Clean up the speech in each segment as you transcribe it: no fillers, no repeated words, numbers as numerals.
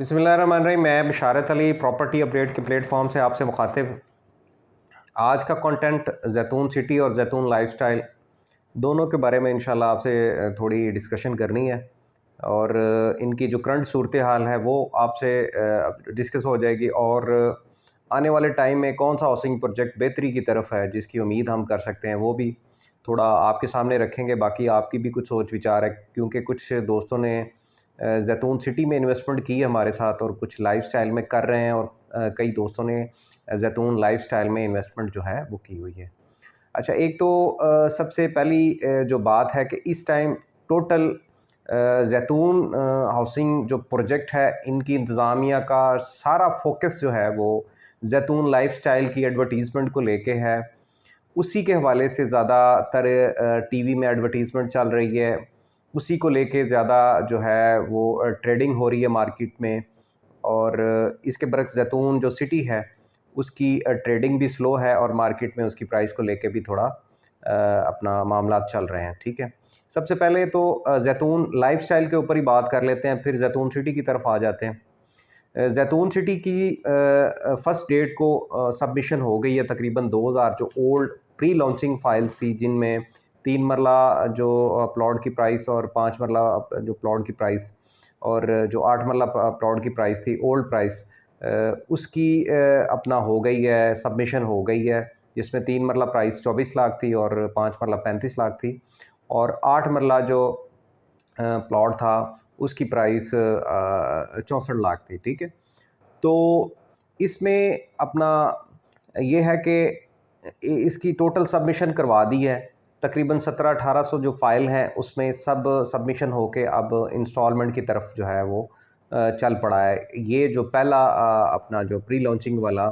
बिस्मिल्लाहिर्रहमानिर्रहीम। मैं बिशारत Ali property update के प्लेटफॉर्म से आपसे मुखातिब। आज का कंटेंट जैतून सिटी और जैतून लाइफस्टाइल दोनों के बारे में इंशाल्लाह आपसे थोड़ी डिस्कशन करनी है और इनकी जो करंट सूरत हाल है वो आपसे डिस्कस हो जाएगी और आने वाले टाइम में कौन सा हाउसिंग प्रोजेक्ट बेहतरी की तरफ है जिसकी उम्मीद हम कर सकते हैं वो भी थोड़ा आपके सामने रखेंगे। बाकी आपकी भी कुछ सोच विचार है, क्योंकि कुछ दोस्तों ने जैतून सिटी में इन्वेस्टमेंट की है हमारे साथ और कुछ लाइफस्टाइल में कर रहे हैं और कई दोस्तों ने जैतून लाइफस्टाइल में इन्वेस्टमेंट जो है वो की हुई है। अच्छा, एक तो सबसे पहली जो बात है कि इस टाइम टोटल जैतून हाउसिंग जो प्रोजेक्ट है, इनकी इंतज़ामिया का सारा फोकस जो है वो जैतून लाइफस्टाइल की एडवर्टीज़मेंट को लेके है। उसी के हवाले से ज़्यादातर टीवी में एडवर्टीज़मेंट चल रही है, उसी को लेके ज़्यादा जो है वो ट्रेडिंग हो रही है मार्केट में। और इसके बरक्स जैतून जो सिटी है उसकी ट्रेडिंग भी स्लो है और मार्केट में उसकी प्राइस को लेके भी थोड़ा अपना मामलात चल रहे हैं। ठीक है, सबसे पहले तो जैतून लाइफस्टाइल के ऊपर ही बात कर लेते हैं, फिर जैतून सिटी की तरफ आ जाते हैं। जैतून सिटी की फ़र्स्ट डेट को सबमिशन हो गई है तकरीबन 2000 जो ओल्ड प्री लॉन्चिंग फ़ाइल्स थी, जिनमें 3 मरला जो प्लॉट की प्राइस और 5 मरला जो प्लॉट की प्राइस और जो 8 मरला प्लॉट की प्राइस थी ओल्ड प्राइस, उसकी अपना हो गई है, सबमिशन हो गई है, जिसमें 3 मरला प्राइस 24 लाख थी और 5 मरला 35 लाख थी और 8 मरला जो प्लॉट था उसकी प्राइस 64 लाख थी। ठीक है, तो इसमें अपना ये है कि इसकी टोटल सबमिशन करवा दी है। तकरीबन 1700-1800 जो फ़ाइल हैं उसमें सब सबमिशन होके अब इंस्टॉलमेंट की तरफ जो है वो चल पड़ा है। ये जो पहला अपना जो प्री लॉन्चिंग वाला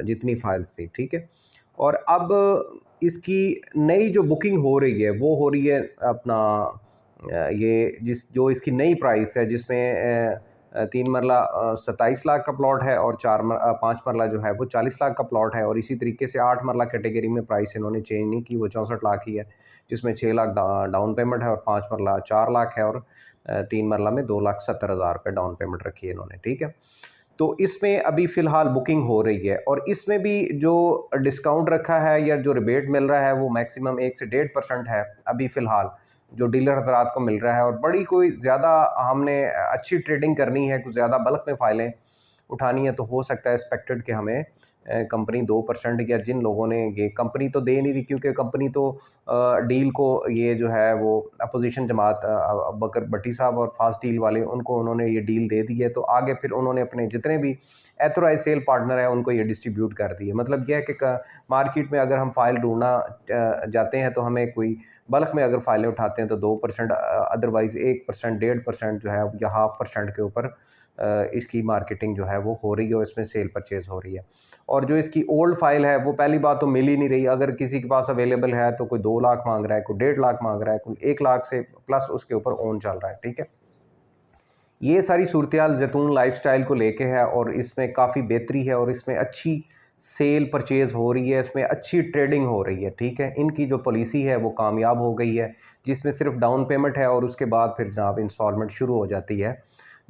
जितनी फ़ाइल्स थी, ठीक है। और अब इसकी नई जो बुकिंग हो रही है वो हो रही है अपना ये जो इसकी नई प्राइस है, जिसमें 3 मरला 27 लाख का प्लॉट है और 5 मरला जो है वो 40 लाख का प्लॉट है। और इसी तरीके से 8 मरला कैटेगरी में प्राइस इन्होंने चेंज नहीं की, वो 64 लाख ही है, जिसमें 6 लाख डाउन पेमेंट है और 5 मरला 4 लाख है और 3 मरला में 2,70,000 रुपये डाउन पेमेंट रखी है इन्होंने। ठीक है, तो इसमें अभी फ़िलहाल बुकिंग हो रही है और इसमें भी जो डिस्काउंट रखा है या जो रिबेट मिल रहा है वो मैक्सिमम 1 से 1.5% है अभी फ़िलहाल जो डीलर हज़रात को मिल रहा है। और बड़ी कोई ज़्यादा हमने अच्छी ट्रेडिंग करनी है, कुछ ज़्यादा बल्क में फ़ाइलें उठानी है, तो हो सकता है एक्सपेक्टेड कि हमें कंपनी 2% या जिन लोगों ने ये कंपनी तो दे नहीं रही, क्योंकि कंपनी तो डील को ये जो है वो अपोजिशन जमात बकर भट्टी साहब और फास्ट डील वाले उनको उन्होंने ये डील दे दी है, तो आगे फिर उन्होंने अपने जितने भी एथोराइज सेल पार्टनर हैं उनको ये डिस्ट्रीब्यूट कर दी है। मतलब यह है कि मार्केट में अगर हम फ़ाइल ढूंढना जाते हैं तो हमें कोई बल्क में अगर फ़ाइलें उठाते हैं तो 2%, अदरवाइज़ 1%, 1.5% जो है या 0.5% के ऊपर इसकी मार्केटिंग जो है वो हो रही है और इसमें सेल परचेज़ हो रही है। और जो इसकी ओल्ड फाइल है वो पहली बात तो मिल ही नहीं रही। अगर किसी के पास अवेलेबल है तो कोई 2 लाख मांग रहा है, कोई 1.5 लाख मांग रहा है, कोई 1 लाख से प्लस उसके ऊपर ओन चल रहा है। ठीक है, ये सारी सूरत हाल जैतून लाइफस्टाइल को लेके है और इसमें काफ़ी बेहतरी है और इसमें अच्छी सेल परचेज़ हो रही है, इसमें अच्छी ट्रेडिंग हो रही है। ठीक है, इनकी जो पॉलिसी है वो कामयाब हो गई है, जिसमें सिर्फ डाउन पेमेंट है और उसके बाद फिर जनाब इंस्टॉलमेंट शुरू हो जाती है,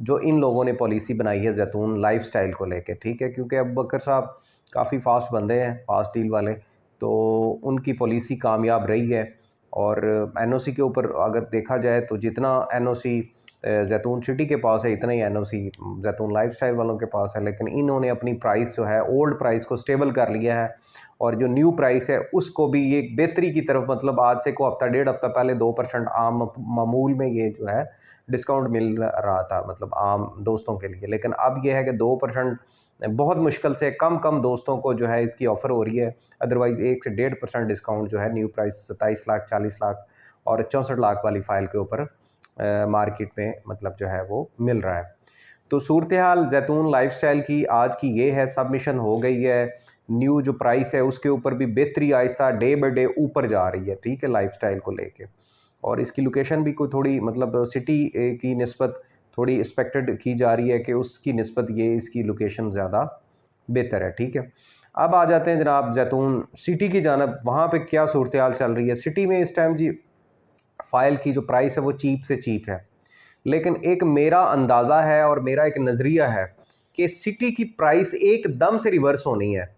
जो इन लोगों ने पॉलिसी बनाई है जैतून लाइफस्टाइल को लेके। ठीक है, क्योंकि अबू बकर साहब काफ़ी फास्ट बंदे हैं, फास्ट डील वाले, तो उनकी पॉलिसी कामयाब रही है। और एनओसी के ऊपर अगर देखा जाए तो जितना एनओसी जैतून सिटी के पास है इतना ही एनओसी जैतून लाइफस्टाइल वालों के पास है, लेकिन इन्होंने अपनी प्राइस जो है ओल्ड प्राइस को स्टेबल कर लिया है और जो न्यू प्राइस है उसको भी ये बेहतरी की तरफ, मतलब आज से को हफ्ता 1.5 हफ्ता पहले 2% आम मामूल में ये जो है डिस्काउंट मिल रहा था, मतलब आम दोस्तों के लिए, लेकिन अब ये है कि 2% बहुत मुश्किल से कम दोस्तों को जो है इसकी ऑफ़र हो रही है। अदरवाइज़ 1 से 1.5% डिस्काउंट जो है न्यू प्राइस 27 लाख 40 लाख और 64 लाख वाली फ़ाइल के ऊपर मार्केट में मतलब जो है वो मिल रहा है। तो सूरत हाल जैतून लाइफस्टाइल की आज की ये है, सबमिशन हो गई है, न्यू जो प्राइस है उसके ऊपर भी बेहतरी आहिस्ता डे बाई डे ऊपर जा रही है। ठीक है, लाइफस्टाइल को लेके, और इसकी लोकेशन भी कोई थोड़ी मतलब सिटी की निस्बत थोड़ी एक्सपेक्टेड की जा रही है कि उसकी निस्बत ये इसकी लोकेशन ज़्यादा बेहतर है। ठीक है, अब आ जाते हैं जनाब जैतून सिटी की जानब, वहाँ पे क्या सूरत हाल चल रही है। सिटी में इस टाइम जी फ़ाइल की जो प्राइस है वो चीप से चीप है। लेकिन एक मेरा अंदाज़ा है और मेरा एक नज़रिया है कि सिटी की प्राइस एकदम से रिवर्स होनी है।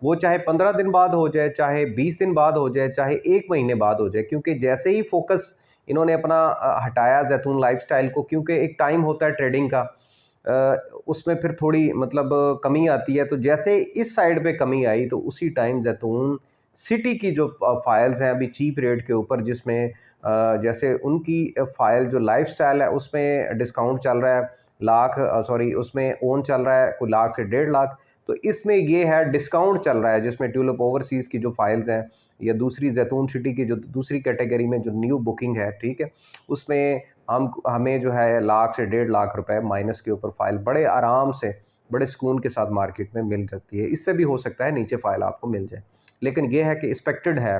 वो चाहे 15 दिन बाद हो जाए, चाहे 20 दिन बाद हो जाए, चाहे 1 महीने बाद हो जाए, क्योंकि जैसे ही फोकस इन्होंने अपना हटाया जैतून लाइफस्टाइल को, क्योंकि एक टाइम होता है ट्रेडिंग का, उसमें फिर थोड़ी मतलब कमी आती है। तो जैसे इस साइड पे कमी आई तो उसी टाइम जैतून सिटी की जो फाइल्स हैं अभी चीप रेट के ऊपर, जिसमें जैसे उनकी फ़ाइल जो लाइफस्टाइल है उसमें डिस्काउंट चल रहा है, लाख सॉरी उसमें ओन चल रहा है कोई लाख से 1.5 लाख। तो इसमें ये है डिस्काउंट चल रहा है, जिसमें ट्यूलिप ओवरसीज़ की जो फाइल्स हैं या दूसरी जैतून सिटी की जो दूसरी कैटेगरी में जो न्यू बुकिंग है, ठीक है, उसमें हमें जो है लाख से 1.5 लाख रुपए माइनस के ऊपर फ़ाइल बड़े आराम से, बड़े सुकून के साथ मार्केट में मिल सकती है। इससे भी हो सकता है नीचे फ़ाइल आपको मिल जाए, लेकिन ये है कि एक्सपेक्टेड है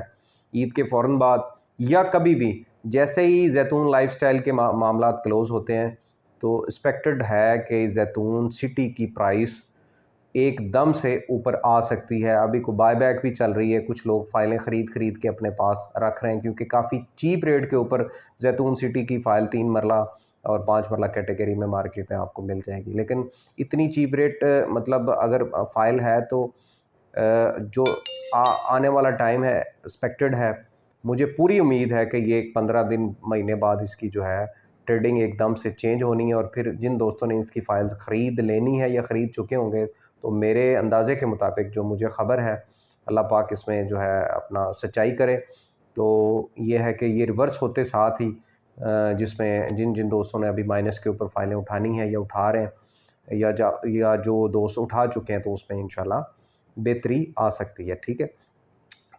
ईद के फ़ौरन बाद या कभी भी जैसे ही जैतून लाइफस्टाइल के मामलात क्लोज़ होते हैं, तो एक्सपेक्टेड है कि जैतून सिटी की प्राइस एकदम से ऊपर आ सकती है। अभी को बायबैक भी चल रही है, कुछ लोग फ़ाइलें ख़रीद के अपने पास रख रहे हैं, क्योंकि काफ़ी चीप रेट के ऊपर जैतून सिटी की फ़ाइल 3 मरला और 5 मरला कैटेगरी में मार्केट में आपको मिल जाएगी। लेकिन इतनी चीप रेट मतलब अगर फ़ाइल है तो जो आने वाला टाइम है एक्सपेक्टेड है, मुझे पूरी उम्मीद है कि ये 15 दिन महीने बाद इसकी जो है ट्रेडिंग एकदम से चेंज होनी है। और फिर जिन दोस्तों ने इसकी फ़ाइल्स ख़रीद लेनी है या ख़रीद चुके होंगे, तो मेरे अंदाज़े के मुताबिक जो मुझे ख़बर है, अल्लाह पाक इसमें जो है अपना सच्चाई करे। तो ये है कि ये रिवर्स होते साथ ही जिसमें जिन जिन दोस्तों ने अभी माइनस के ऊपर फ़ाइलें उठानी है या उठा रहे हैं, या जो दोस्त उठा चुके हैं, तो उसमें इंशाल्लाह बेहतरी आ सकती है, ठीक है।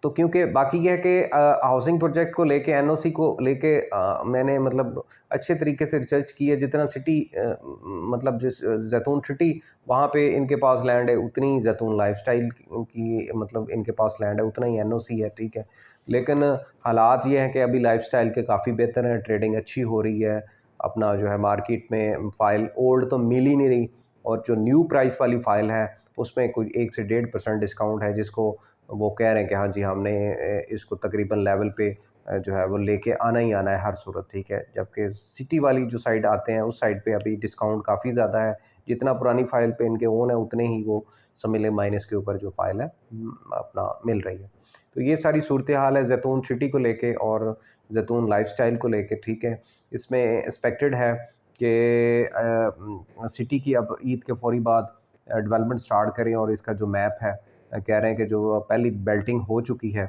तो क्योंकि बाकी ये है कि हाउसिंग प्रोजेक्ट को लेके, एनओसी को लेके मैंने मतलब अच्छे तरीके से रिसर्च की है। जितना सिटी मतलब जिस जैतून सिटी वहाँ पे इनके पास लैंड है, उतनी जैतून लाइफस्टाइल की मतलब इनके पास लैंड है, उतना ही एनओसी है, ठीक है। लेकिन हालात ये हैं कि अभी लाइफस्टाइल के काफ़ी बेहतर हैं, ट्रेडिंग अच्छी हो रही है, अपना जो है मार्केट में फ़ाइल ओल्ड तो मिल ही नहीं रही, और जो न्यू प्राइस वाली फ़ाइल है उसमें कोई 1 से 1.5% डिस्काउंट है, जिसको वो कह रहे हैं कि हाँ जी, हमने इसको तकरीबन लेवल पे जो है वो लेके आना ही आना है हर सूरत, ठीक है। जबकि सिटी वाली जो साइड आते हैं उस साइड पे अभी डिस्काउंट काफ़ी ज़्यादा है, जितना पुरानी फ़ाइल पे इनके ओन है उतने ही वो समझ लें माइनस के ऊपर जो फ़ाइल है अपना मिल रही है। तो ये सारी सूरत हाल है जैतून सिटी को लेके और जैतून लाइफस्टाइल को लेके, ठीक है। इसमें एक्सपेक्टेड है कि सिटी की अब ईद के फ़ौरी बाद डेवलपमेंट स्टार्ट करें, और इसका जो मैप है कह रहे हैं कि जो पहली बेल्टिंग हो चुकी है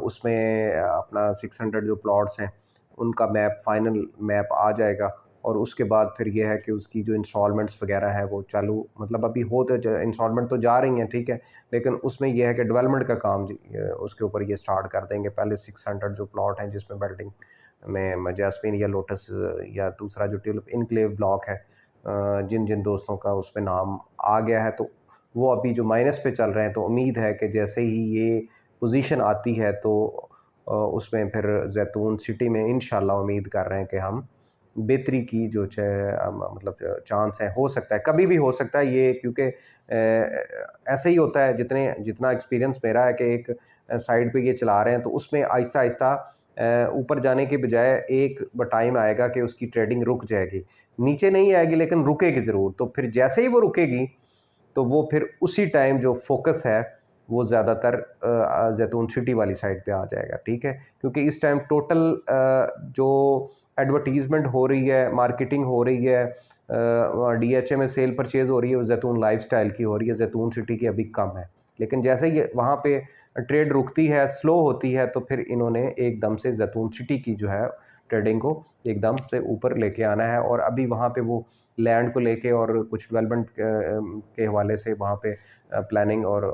उसमें अपना 600 जो प्लॉट्स हैं उनका मैप, फाइनल मैप आ जाएगा। और उसके बाद फिर ये है कि उसकी जो इंस्टॉलमेंट्स वगैरह है वो चालू, मतलब अभी हो तो इंस्टॉलमेंट तो जा रही हैं, ठीक है, लेकिन उसमें यह है कि डेवलपमेंट का काम उसके ऊपर ये स्टार्ट कर देंगे। पहले 600 जो प्लॉट हैं जिसमें बेल्टिंग में जैस्मिन या लोटस या दूसरा जो ट्यूलिप इनक्लेव ब्लॉक है, जिन जिन दोस्तों का उसमें नाम आ गया है, तो वो अभी जो माइनस पे चल रहे हैं। तो उम्मीद है कि जैसे ही ये पोजीशन आती है तो उसमें फिर जैतून सिटी में इंशाल्लाह उम्मीद कर रहे हैं कि हम बेहतरी की जो मतलब चांस है, हो सकता है, कभी भी हो सकता है ये, क्योंकि ऐसे ही होता है। जितना एक्सपीरियंस मेरा है कि एक साइड पे ये चला रहे हैं तो उसमें आहिस्ता आहिस्ता ऊपर जाने के बजाय एक टाइम आएगा कि उसकी ट्रेडिंग रुक जाएगी, नीचे नहीं आएगी लेकिन रुकेगी ज़रूर। तो फिर जैसे ही वो रुकेगी तो वो फिर उसी टाइम जो फोकस है वो ज़्यादातर जैतून सिटी वाली साइड पे आ जाएगा, ठीक है। क्योंकि इस टाइम टोटल जो एडवर्टीज़मेंट हो रही है, मार्केटिंग हो रही है, डीएचए में सेल परचेज़ हो रही है, वो जैतून लाइफस्टाइल की हो रही है, जैतून सिटी की अभी कम है। लेकिन जैसे ही वहाँ पे ट्रेड रुकती है, स्लो होती है, तो फिर इन्होंने एकदम से जैतून सिटी की जो है ट्रेडिंग को एकदम से ऊपर लेके आना है। और अभी वहाँ पे वो लैंड को लेके और कुछ डेवलपमेंट के हवाले से वहाँ पे प्लानिंग और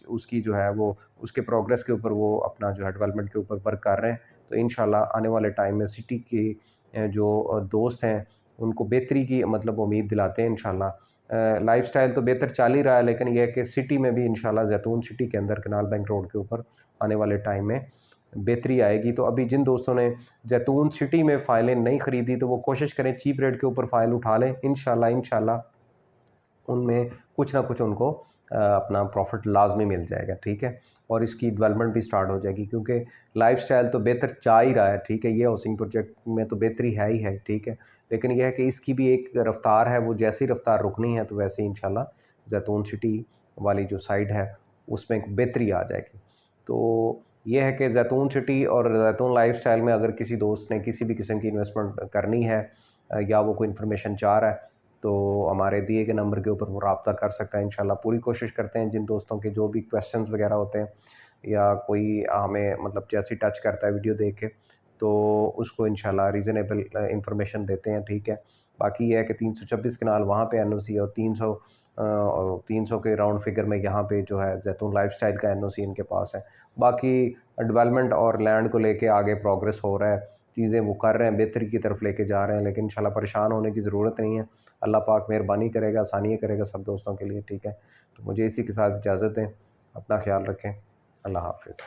उसकी जो है वो उसके प्रोग्रेस के ऊपर वो अपना जो है डेवलपमेंट के ऊपर वर्क कर रहे हैं। तो इंशाल्लाह आने वाले टाइम में सिटी के जो दोस्त हैं उनको बेहतरी की मतलब उम्मीद दिलाते हैं इंशाल्लाह। लाइफस्टाइल तो बेहतर चल ही रहा है, लेकिन यह है कि सिटी में भी इंशाल्लाह जैतून सिटी के अंदर कनाल बैंक रोड के ऊपर आने वाले टाइम में बेहतरी आएगी। तो अभी जिन दोस्तों ने जैतून सिटी में फ़ाइलें नहीं ख़रीदी तो वो कोशिश करें चीप रेट के ऊपर फ़ाइल उठा लें। इंशाल्लाह उनमें कुछ ना कुछ उनको अपना प्रॉफिट लाजमी मिल जाएगा, ठीक है। और इसकी डेवलपमेंट भी स्टार्ट हो जाएगी, क्योंकि लाइफस्टाइल तो बेहतर जा ही रहा है, ठीक है। ये हाउसिंग प्रोजेक्ट में तो बेहतरी है ही है, ठीक है। लेकिन यह है कि इसकी भी एक रफ्तार है, वो जैसी रफ्तार रुकनी है तो वैसे ही इंशाल्लाह जैतून सिटी वाली जो साइड है उसमें एक बेहतरी आ जाएगी। तो ये है कि जैतून सिटी और जैतून लाइफस्टाइल में अगर किसी दोस्त ने किसी भी किस्म की इन्वेस्टमेंट करनी है या वो कोई इन्फॉर्मेशन चाह रहा है, तो हमारे दिए गए नंबर के ऊपर वो रब्ता कर सकता है। इंशाल्लाह पूरी कोशिश करते हैं जिन दोस्तों के जो भी क्वेश्चंस वगैरह होते हैं या कोई हमें मतलब जैसे टच करता है वीडियो देख के, तो उसको इंशाल्लाह रीज़नेबल इन्फॉर्मेशन देते हैं, ठीक है। बाकी ये है कि 326 कनाल वहाँ पे एनओसी और 300 के राउंड फिगर में यहाँ पे जो है जैतून लाइफस्टाइल का एनओसी इनके पास है। बाकी डेवलपमेंट और लैंड को लेके आगे प्रोग्रेस हो रहा है, चीज़ें वो कर रहे हैं, बेहतरी की तरफ लेके जा रहे हैं, लेकिन इंशाल्लाह परेशान होने की ज़रूरत नहीं है। अल्लाह पाक मेहरबानी करेगा, आसानियाँ करेगा सब दोस्तों के लिए, ठीक है। तो मुझे इसी के साथ इजाज़त दें, अपना ख्याल रखें, अल्लाह हाफ़िज़।